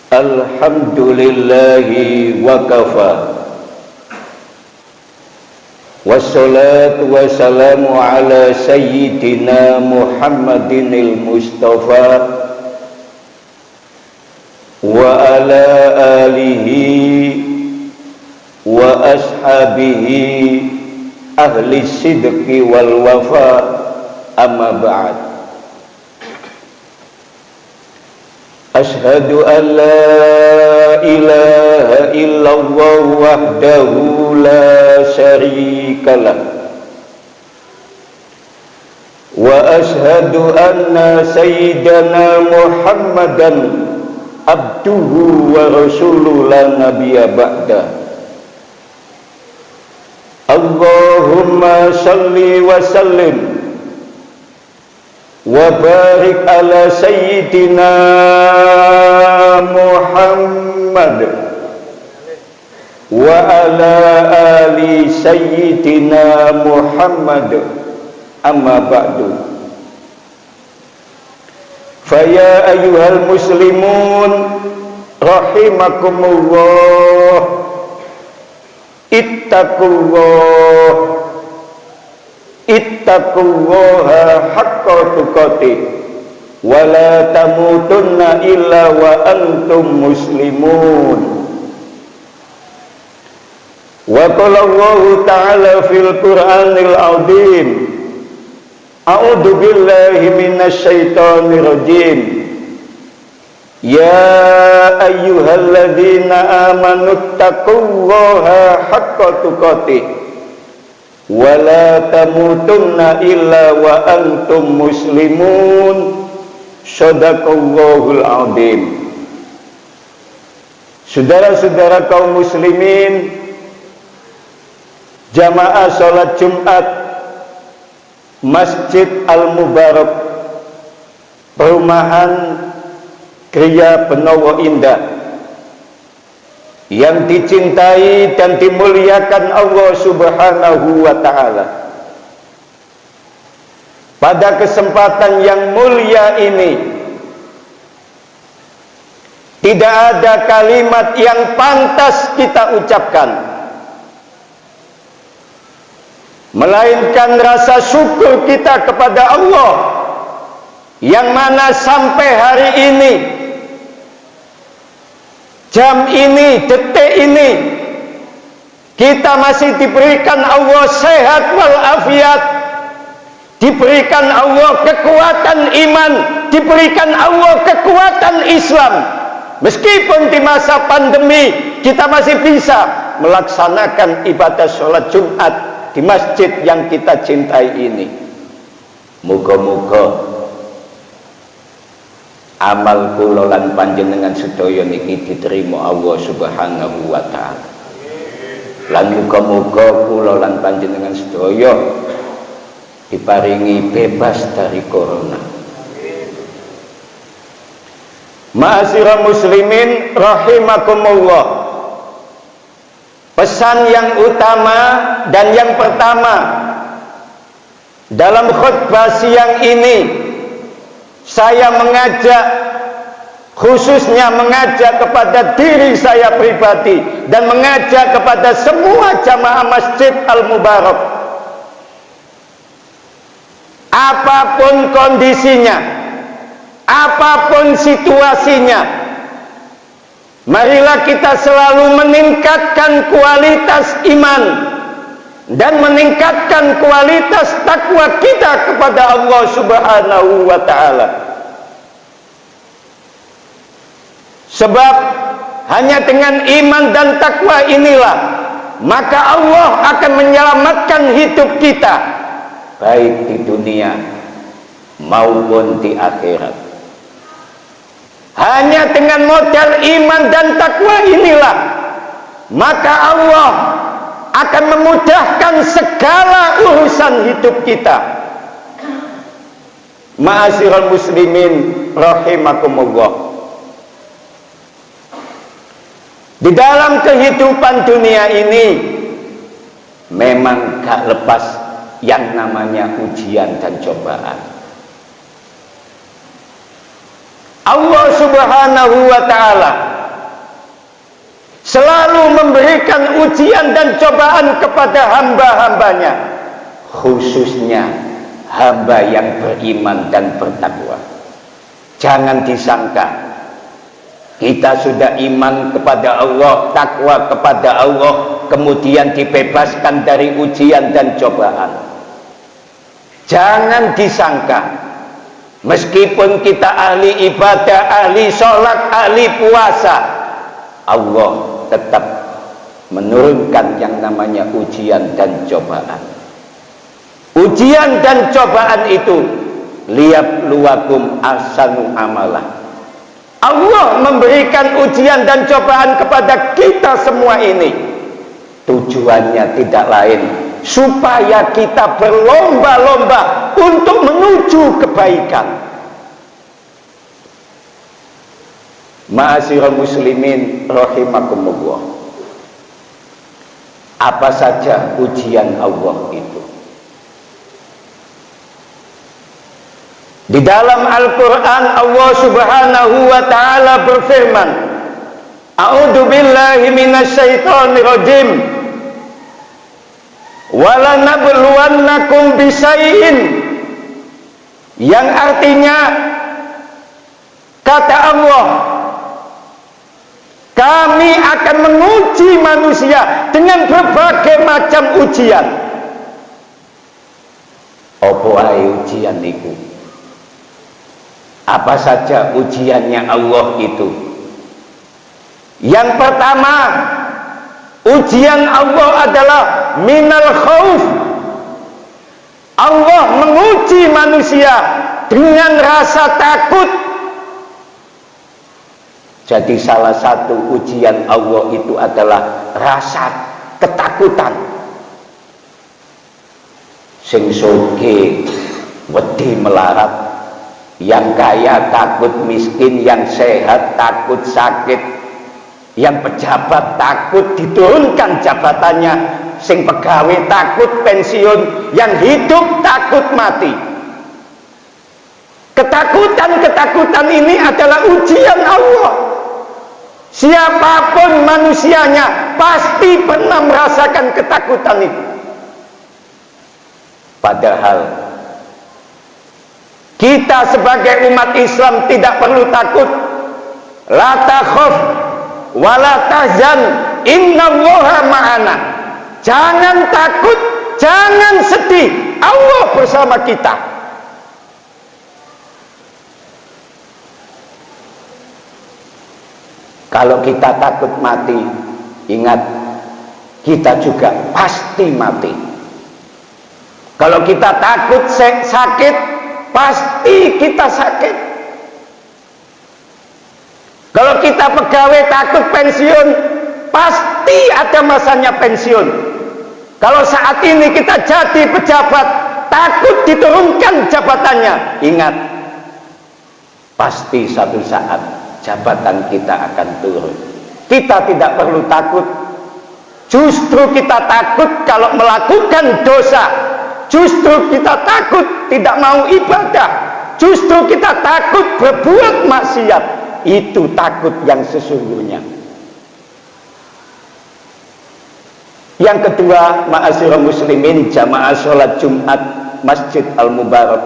Alhamdulillahi wa kafa. Wassalatu wassalamu ala sayyidina Muhammadinil Mustafa wa ala alihi wa ashabihi ahli sidqi wal wafa, amma ba'd. Ashhadu an la ilaha illallah wahdahu la syarika lah, wa ashhadu anna sayyidana Muhammadan abduhu wa rasuluhu la nabiyya ba'da. Allahumma salli wa sallim wa barik ala sayyidina Muhammad wa ala ali sayyidina Muhammad, amma ba'du. Faya ayyuhal muslimun rahimakumullah, ittaqullaha haqqa tuqatih wa la tamutunna illa wa antum muslimun. Wa qala Allah ta'ala fil Qur'anil 'azim, a'udzu billahi minasy syaithanir rajim. Ya ayyuhalladzina amanu taqullaha haqqa tuqatih wa la tamutunna illa wa antum muslimun. Shadaqallahul azim. Saudara-saudara kaum muslimin, jamaah salat Jumat Masjid Al-Mubarak, perumahan Kriya Benowo Indah, yang dicintai dan dimuliakan Allah Subhanahu wa ta'ala. Pada kesempatan yang mulia ini, tidak ada kalimat yang pantas kita ucapkan melainkan rasa syukur kita kepada Allah, yang mana sampai hari ini, jam ini, detik ini, kita masih diberikan Allah sehat walafiat, diberikan Allah kekuatan iman, diberikan Allah kekuatan Islam. Meskipun di masa pandemi kita masih bisa melaksanakan ibadah sholat Jumat di masjid yang kita cintai ini. Muga-muga amal kula lan panjenengan sedaya niki diterima Allah Subhanahu wa ta'ala. Lan muga-muga kula lan panjenengan sedaya diparingi bebas dari corona. Ma'asyiral muslimin rahimakumullah. Pesan yang utama dan yang pertama dalam khutbah siang ini, saya mengajak, khususnya mengajak kepada diri saya pribadi dan mengajak kepada semua jamaah Masjid Al-Mubarak. Apapun kondisinya, apapun situasinya, marilah kita selalu meningkatkan kualitas iman dan meningkatkan kualitas takwa kita kepada Allah Subhanahu wa ta'ala. Sebab hanya dengan iman dan takwa inilah maka Allah akan menyelamatkan hidup kita, baik di dunia maupun di akhirat. Hanya dengan modal iman dan takwa inilah maka Allah akan memudahkan segala urusan hidup kita. Ma'asyiral muslimin rahimakumullah. Di dalam kehidupan dunia ini memang gak lepas yang namanya ujian dan cobaan. Allah Subhanahu wa ta'ala selalu memberikan ujian dan cobaan kepada hamba-hambanya, khususnya hamba yang beriman dan bertakwa. Jangan disangka kita sudah iman kepada Allah, takwa kepada Allah, kemudian dibebaskan dari ujian dan cobaan. Jangan disangka meskipun kita ahli ibadah, ahli sholat, ahli puasa, Allah tetap menurunkan yang namanya ujian dan cobaan. Ujian dan cobaan itu liyabluwakum ahsanu amalah. Allah memberikan ujian dan cobaan kepada kita semua ini, tujuannya tidak lain supaya kita berlomba-lomba untuk menuju kebaikan. Ma'asyiral muslimin rahimakumullah, apa saja ujian Allah itu? Di dalam Al-Quran Allah subhanahu wa ta'ala berfirman, A'udzu billahi minasyaitonir rajim, walanabluwannakum bisyai'in, yang artinya kata Allah, kami akan menguji manusia dengan berbagai macam ujian. Apa ae ujian itu? Apa saja ujiannya Allah itu? Yang pertama, ujian Allah adalah minal khauf. Allah menguji manusia dengan rasa takut. Jadi salah satu ujian Allah itu adalah rasa ketakutan. Sing sugih wedi melarat, yang kaya takut miskin, yang sehat takut sakit, yang pejabat takut diturunkan jabatannya, sing pegawai takut pensiun, yang hidup takut mati. Ketakutan-ketakutan ini adalah ujian Allah. Siapapun manusianya pasti pernah merasakan ketakutan itu. Padahal kita sebagai umat Islam tidak perlu takut. La takhaf wa la tahzan, innallaha ma'ana. Jangan takut, jangan sedih, Allah bersama kita. Kalau kita takut mati, ingat, kita juga pasti mati. Kalau kita takut sakit, pasti kita sakit. Kalau kita pegawai takut pensiun, pasti ada masanya pensiun. Kalau saat ini kita jadi pejabat, takut diturunkan jabatannya, ingat, pasti satu saat jabatan kita akan turun. Kita tidak perlu takut. Justru kita takut kalau melakukan dosa. Justru kita takut tidak mau ibadah. Justru kita takut berbuat maksiat. Itu takut yang sesungguhnya. Yang kedua, ma'asyiral muslimin, jamaah sholat Jumat Masjid Al-Mubarak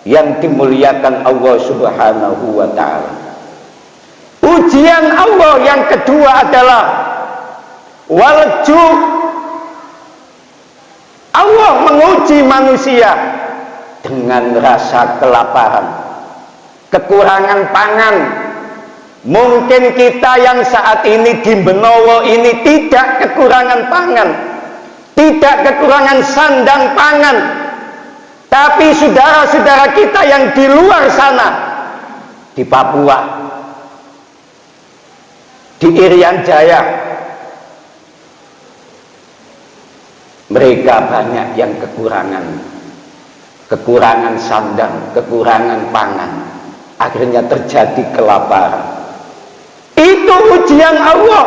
yang dimuliakan Allah subhanahu wa ta'ala. Ujian Allah yang kedua adalah walju. Allah menguji manusia dengan rasa kelaparan, kekurangan pangan. Mungkin kita yang saat ini di Benowo ini tidak kekurangan pangan, tidak kekurangan sandang pangan, tapi saudara-saudara kita yang di luar sana, di Papua, di Irian Jaya, mereka banyak yang kekurangan sandang, kekurangan pangan, akhirnya terjadi kelaparan. Itu ujian Allah.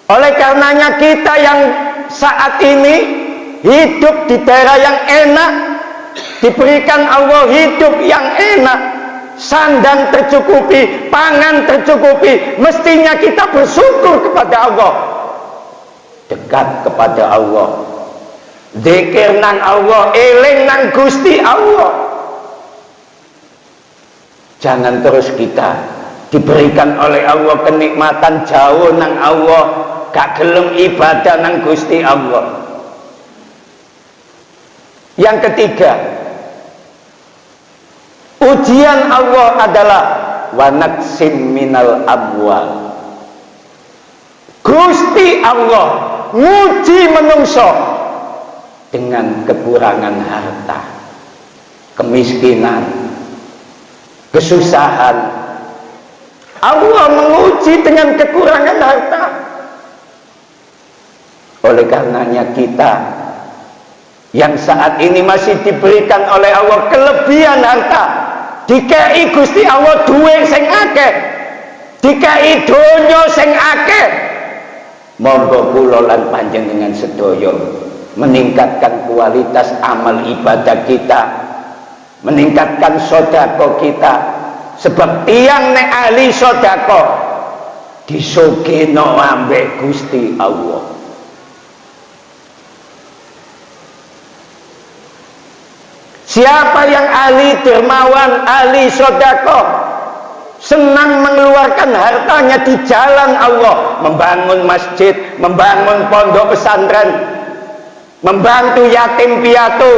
Oleh karenanya kita yang saat ini hidup di daerah yang enak, diberikan Allah hidup yang enak, sandang tercukupi, pangan tercukupi, mestinya kita bersyukur kepada Allah, dekat kepada Allah, zikir nang Allah, eling nang Gusti Allah. Jangan terus kita diberikan oleh Allah kenikmatan jauh nang Allah, gak gelem ibadah nang Gusti Allah. Yang ketiga, ujian Allah adalah wanaksim minal amwal. Gusti Allah nguji menungso dengan kekurangan harta, kemiskinan, kesusahan. Allah menguji dengan kekurangan harta. Oleh karenanya kita yang saat ini masih diberikan oleh Allah kelebihan harta, dikai Gusti Allah duwe sing akeh, dikai donya sing akeh, monggo kula lan panjenengan sedaya meningkatkan kualitas amal ibadah kita, meningkatkan sedekah kita, sebab tiang nek ahli sedekah disugihno ambek Gusti Allah. Siapa yang ahli dermawan, ahli sedekah, senang mengeluarkan hartanya di jalan Allah, membangun masjid, membangun pondok pesantren, membantu yatim piatu,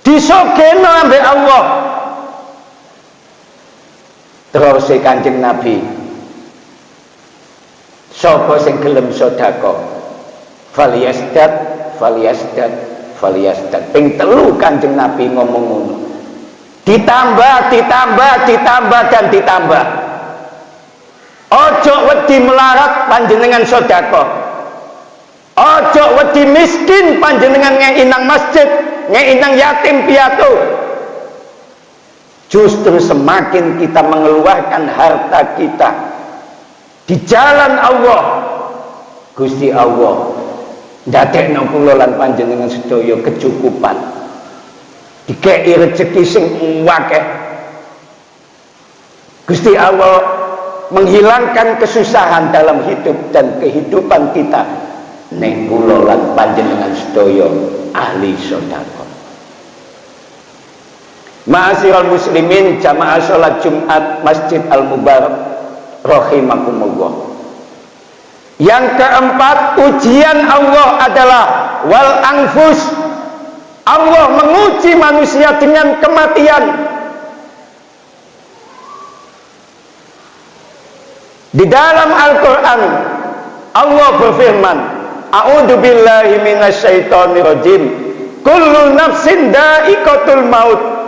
disogeno ambek Allah. Terus Kanjeng Nabi, sapa sing gelem sedekah, falyasdad, falyasdad, falyasdad. Ping 3 Kanjeng Nabi ngomong ngono. Ditambah, ditambah, ditambah dan ditambah. Ojo wedi melarat panjenengan sedekah. Ojo wedi miskin panjenengan ngei nang masjid, ngei nang yatim piatu. Justru semakin kita mengeluarkan harta kita di jalan Allah, Gusti Allah ndadekno kula lan panjenengan sedaya kecukupan, dikei rezeki sing akeh. Gusti Allah menghilangkan kesusahan dalam hidup dan kehidupan kita nek kula lan panjenengan sedaya ahli sedekah. Ma'asyiral muslimin, jamaah salat Jumat Masjid Al-Mubarak rahimakumullah. Yang keempat, ujian Allah adalah wal anfus. Allah menguji manusia dengan kematian. Di dalam Al-Quran Allah berfirman, a'udzu billahi minasyaitonir rajim, kullu nafsin dha'iqatul maut.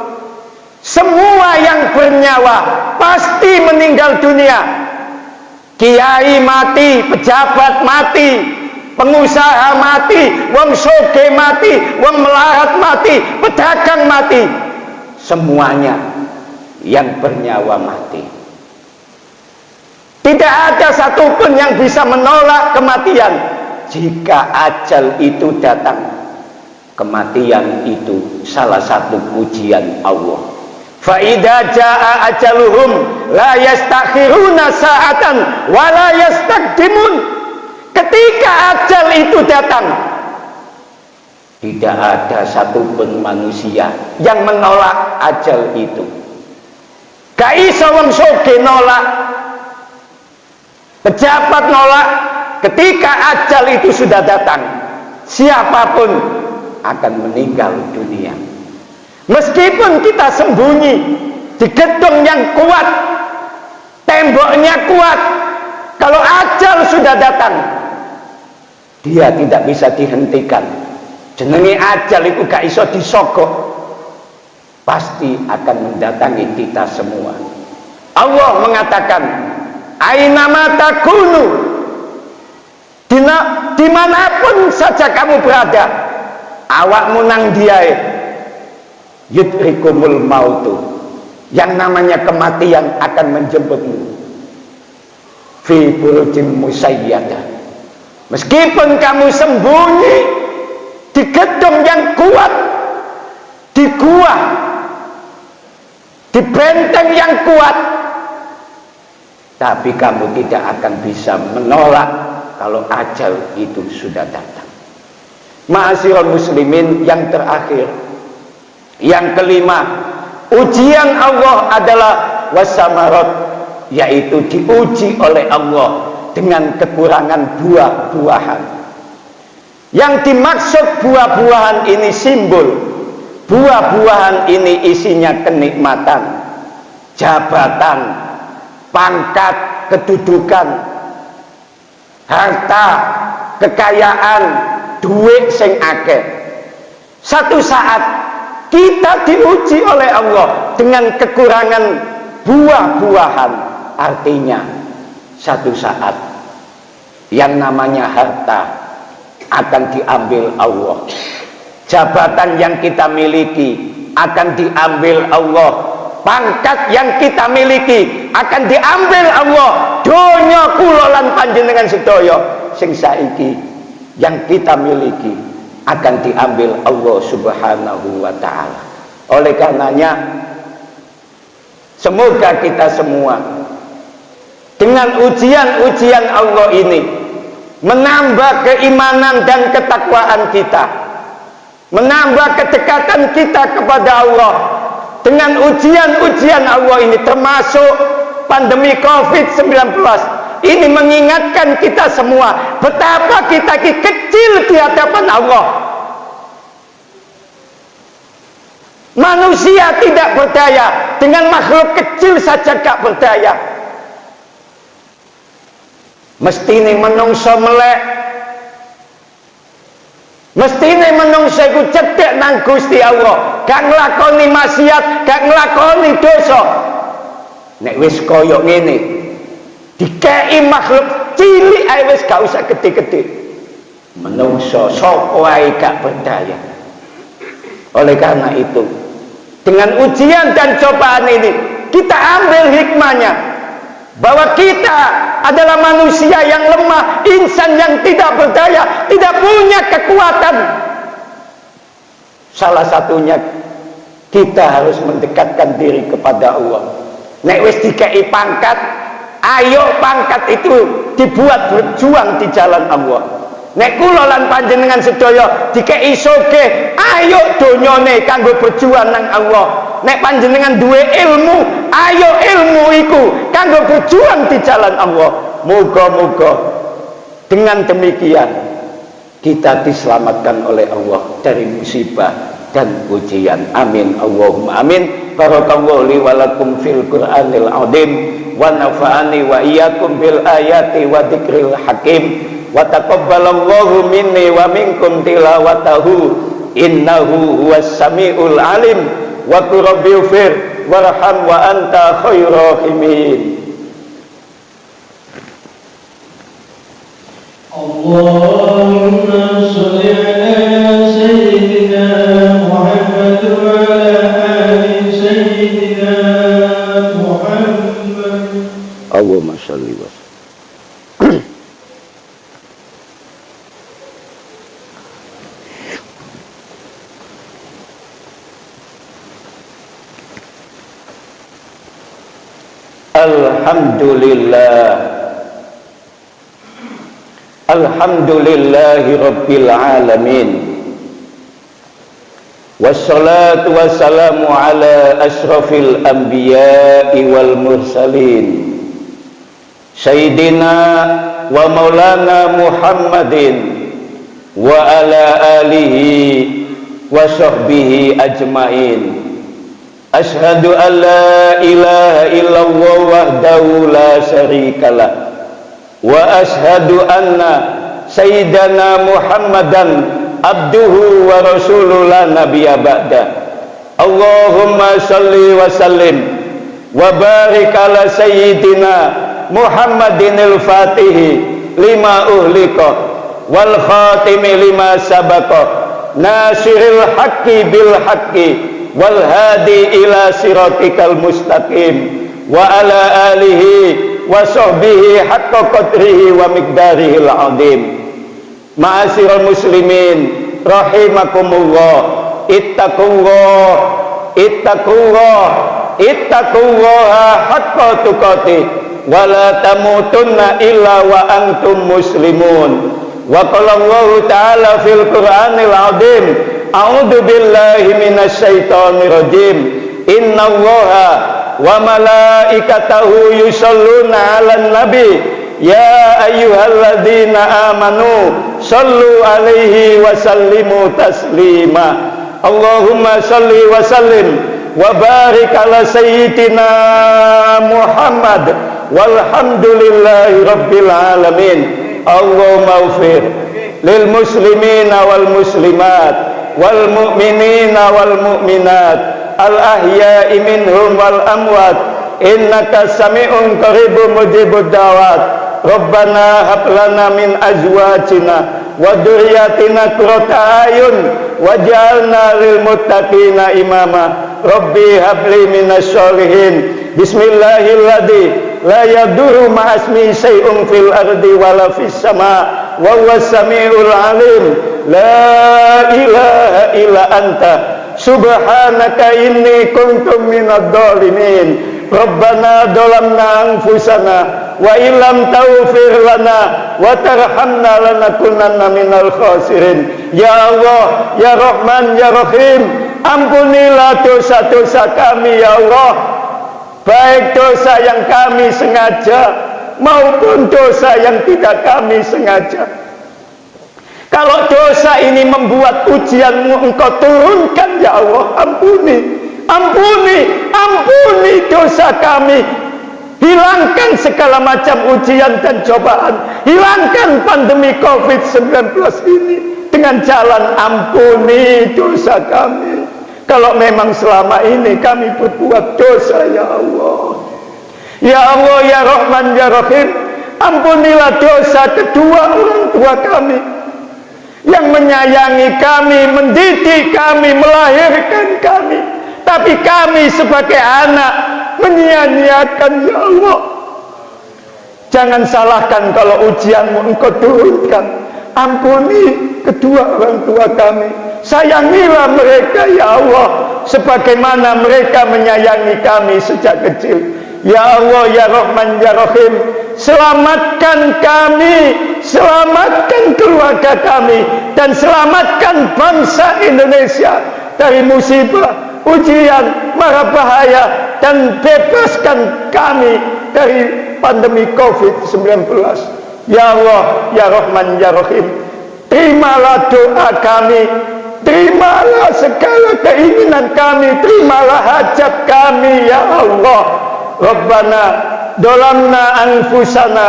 Semua yang bernyawa pasti meninggal dunia. Kiai mati, pejabat mati, pengusaha mati, wong soge mati, wong melarat mati, pedagang mati. Semuanya yang bernyawa mati. Tidak ada satupun yang bisa menolak kematian. Jika ajal itu datang, kematian itu salah satu ujian Allah. Fa idza jaa ajaluhum la yastakhiruna sa'atan wa la yastaqdimun. Ketika ajal itu datang, tidak ada satupun manusia yang menolak ajal itu. Gak iso wong sugih nolak, pejabat nolak. Ketika ajal itu sudah datang, siapapun akan meninggal dunia. Meskipun kita sembunyi di gedung yang kuat, temboknya kuat, kalau ajal sudah datang, dia tidak bisa dihentikan. Jenenge ajal itu gak iso disogok, pasti akan mendatangi kita semua. Allah mengatakan, ainama takunu, dimanapun saja kamu berada, awakmu nang diae, yudrikumul mautu, yang namanya kematian akan menjemputmu. Fi burujin musayyadah, meskipun kamu sembunyi di gedung yang kuat, di gua, di benteng yang kuat, tapi kamu tidak akan bisa menolak kalau ajal itu sudah datang. Ma'asyiral muslimin, yang terakhir, yang kelima, ujian Allah adalah wasamarat, yaitu diuji oleh Allah dengan kekurangan buah-buahan. Yang dimaksud buah-buahan ini simbol. Buah-buahan ini isinya kenikmatan, jabatan, pangkat, kedudukan, harta, kekayaan, duit sing akeh. Satu saat kita diuji oleh Allah dengan kekurangan buah-buahan. Artinya satu saat yang namanya harta akan diambil Allah, jabatan yang kita miliki akan diambil Allah, pangkat yang kita miliki akan diambil Allah. Donya kula lan panjenengan sedaya sing saiki yang kita miliki akan diambil Allah Subhanahu wa ta'ala. Oleh karenanya, semoga kita semua dengan ujian-ujian Allah ini menambah keimanan dan ketakwaan kita, menambah kedekatan kita kepada Allah. Dengan ujian-ujian Allah ini, termasuk pandemi COVID-19 ini, mengingatkan kita semua betapa kita kecil di hadapan Allah. Manusia tidak berdaya, dengan makhluk kecil saja gak berdaya. Mestine menungso melek, mestine menungso iku cedhek nang Gusti Allah, gak nglakoni maksiat, gak nglakoni dosa. Nek wis kaya ngene, dikei makhluk cilik ae wis gak usah gede-gede. Menungso sapa ae gak berdaya. Oleh karena itu, dengan ujian dan cobaan ini, kita ambil hikmahnya bahwa kita adalah manusia yang lemah, insan yang tidak berdaya, tidak punya kekuatan. Salah satunya kita harus mendekatkan diri kepada Allah. Nek wis dikei pangkat, ayo pangkat itu dibuat berjuang di jalan Allah. Nek kula lan panjenengan sedaya dikei sugih, ayo donyane kanggo berjuang nang Allah. Nek panjenengan duwe ilmu, ayo ilmu iku kanggo berjuang di jalan Allah. Moga-moga dengan demikian kita diselamatkan oleh Allah dari musibah dan ujian. Amin Allahumma amin. Barakallahu li wa lakum fil Qur'anil azim wa nafa'ani wa iyyakum bil ayati wa dzikril hakim. Wa taqabbalallahu minni wa minkum tilawatahu innahu huwas samiul alim. Wa qur rabbighfir warham wa anta khairur rahimin. Allahumma shalli ala sayyidina Muhammad wa ala ali sayyidina Muhammad. Allahumma shalli wa sallim. Alhamdulillahi Rabbil Alamin. Wassalatu wassalamu ala ashrafil anbiya'i wal mursalin Sayyidina wa maulana Muhammadin wa ala alihi wa sahbihi ajmain. Ashhadu an la ilaha illallah wahdahu la syarikalah wa ashhadu anna sayyidana Muhammadan abduhu wa rasuluhu la nabiyya ba'da. Allahumma salli wa sallim wa barik ala sayyidina Muhammadin al-Fatihi lima uhlika wal khatimi lima sabaqa nasiril haqqi bil haqqi wal hadi ila siratikal mustaqim wa ala alihi wa sahbihi haqqa qadrihi wa miqdarihil azim. Ma'asyiral muslimin rahimakumullah, ittaqullah ittaqullaha haqqa tuqatih wa la tamutunna illa wa antum muslimun. Wa qala Allah ta'ala fil Qur'anil 'azim, a'udzu billahi minasy syaithanir rajim. Innallaha wa malaikatahu yusholluna 'alan nabi ya ayyuhalladzina amanu shallu 'alaihi wa sallimu taslima. Allahumma shalli wa sallim wa barik ala sayyidina Muhammad walhamdulillahi rabbil alamin. Allahumma ighfir lil muslimina wal muslimat wal mu'minina wal mu'minat al ahya'i minhum wal amwat innaka sami'un qaribun mujibud da'wat. Rabbana hab lana min azwajina wa dzurriyyatina qurrata a'yun waj'alna lil muttaqina imama. Rabbi habli minasy sholihin. Bismillahilladzi la yadurru ma'asmi syai'un fil ardi wala fis sama' wa huwas samiul alim. La ilaha illa anta subhanaka inni kuntu minadh dhalimin. Rabbana dhalamna anfusana wa illam taghfir lana wa tarhamna lanakunanna minal khasirin. Ya Allah, ya Rahman, ya Rahim, ampunilah dosa-dosa kami ya Allah, baik dosa yang kami sengaja maupun dosa yang tidak kami sengaja. Kalau dosa ini membuat ujian-Mu Engkau turunkan ya Allah, ampuni, ampuni, ampuni dosa kami. Hilangkan segala macam ujian dan cobaan. Hilangkan pandemi COVID-19 ini dengan jalan ampuni dosa kami. Kalau memang selama ini kami berbuat dosa ya Allah. Ya Allah, ya Rahman, ya Rahim, ampunilah dosa kedua orang tua kami yang menyayangi kami, mendidik kami, melahirkan kami, tapi kami sebagai anak menyia-nyiakan ya Allah. Jangan salahkan kalau ujian-Mu Engkau turunkan. Ampuni kedua orang tua kami, sayangilah mereka ya Allah sebagaimana mereka menyayangi kami sejak kecil. Ya Allah, ya Rahman, ya Rahim, selamatkan kami, selamatkan keluarga kami, dan selamatkan bangsa Indonesia dari musibah, ujian, mara bahaya, dan bebaskan kami dari pandemi COVID-19. Ya Allah, ya Rahman, ya Rahim, terimalah doa kami, terimalah segala keinginan kami, terimalah hajat kami ya Allah. Rabbana dolamna anfusana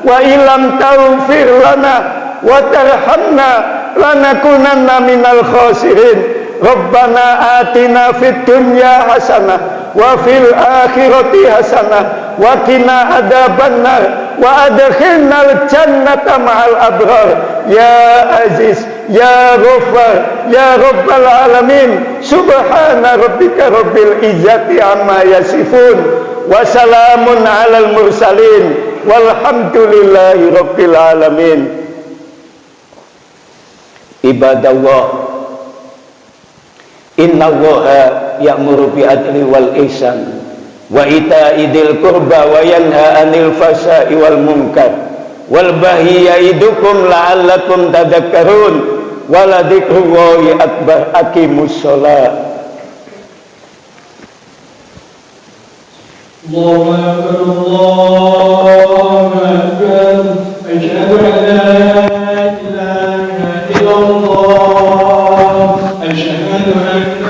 wa ilam taghfir lana wa tarhamna lanakunanna minal khasirin. Rabbana atina fid dunya hasanah wa fil akhirati hasanah wa qina adzabannar wa adkhilnal jannata ma'al abrar. Ya Aziz, ya Ghaffar, ya Rabbal alamin. Subhana rabbika rabbil izzati amma yasifun wa salamun alal mursalin walhamdulillahi rabbil alamin. Ibadallah, innallaha ya'muru bil adli wal ihsan wa ita'i dzil qurba wa yanha 'anil fahsya'i wal munkar wal baghi ya'idukum la'allakum tadhakkarun wa la dzikrullahi akbar. Aqimus shalah. Allahu akbar, Allahu akbar, asyhadu an la ilaha illallah, asyhadu anna